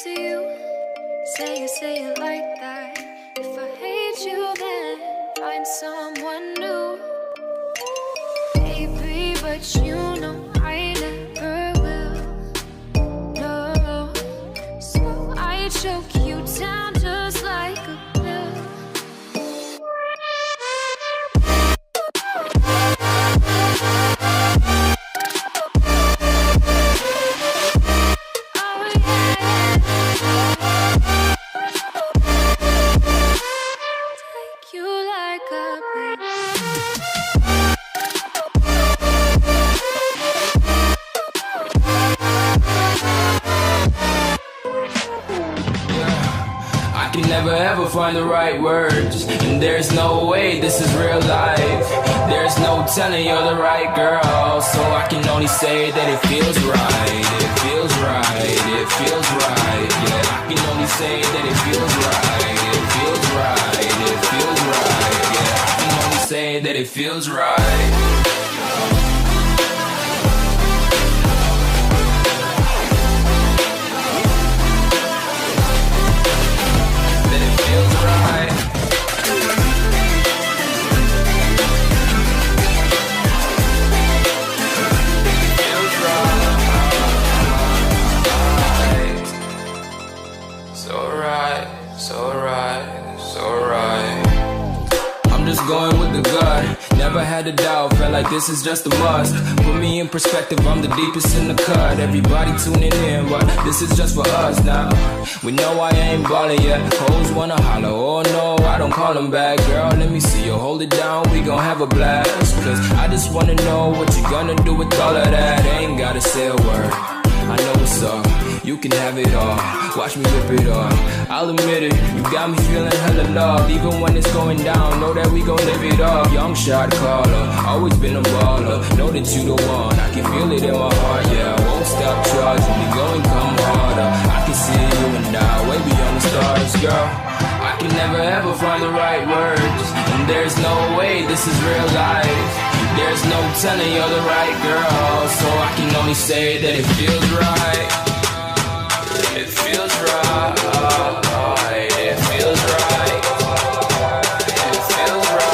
to you. Say it like that. If I hate you, then find someone new. Baby, but you know I never will. No, so I choke you down just like a pill. Never ever find the right words, and there's no way this is real life. There's no telling you're the right girl, so I can only say that it feels right. It feels right, it feels right. Yeah, I can only say that it feels right. It feels right, it feels right. Yeah, I can only say that it feels right. Going with the gut, never had a doubt, felt like this is just a must. Put me in perspective, I'm the deepest in the cut. Everybody tuning in, but this is just for us now. We know I ain't ballin' yet, hoes wanna holler, oh no, I don't call them back. Girl, let me see you hold it down, we gon' have a blast. Cause I just wanna know what you gonna do with all of that. Ain't gotta say a word, I know what's up. You can have it all, watch me rip it off. I'll admit it, you got me feeling hella love. Even when it's going down, know that we gon' live it up. Young shot caller, always been a baller. Know that you the one, I can feel it in my heart. Yeah, I won't stop charging, we going come harder. I can see you and I, way beyond the stars, girl. I can never ever find the right words, and there's no way this is real life. There's no telling you're the right girl, so I can only say that it feels right. It feels right, it feels right, it feels right.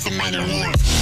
Somebody more.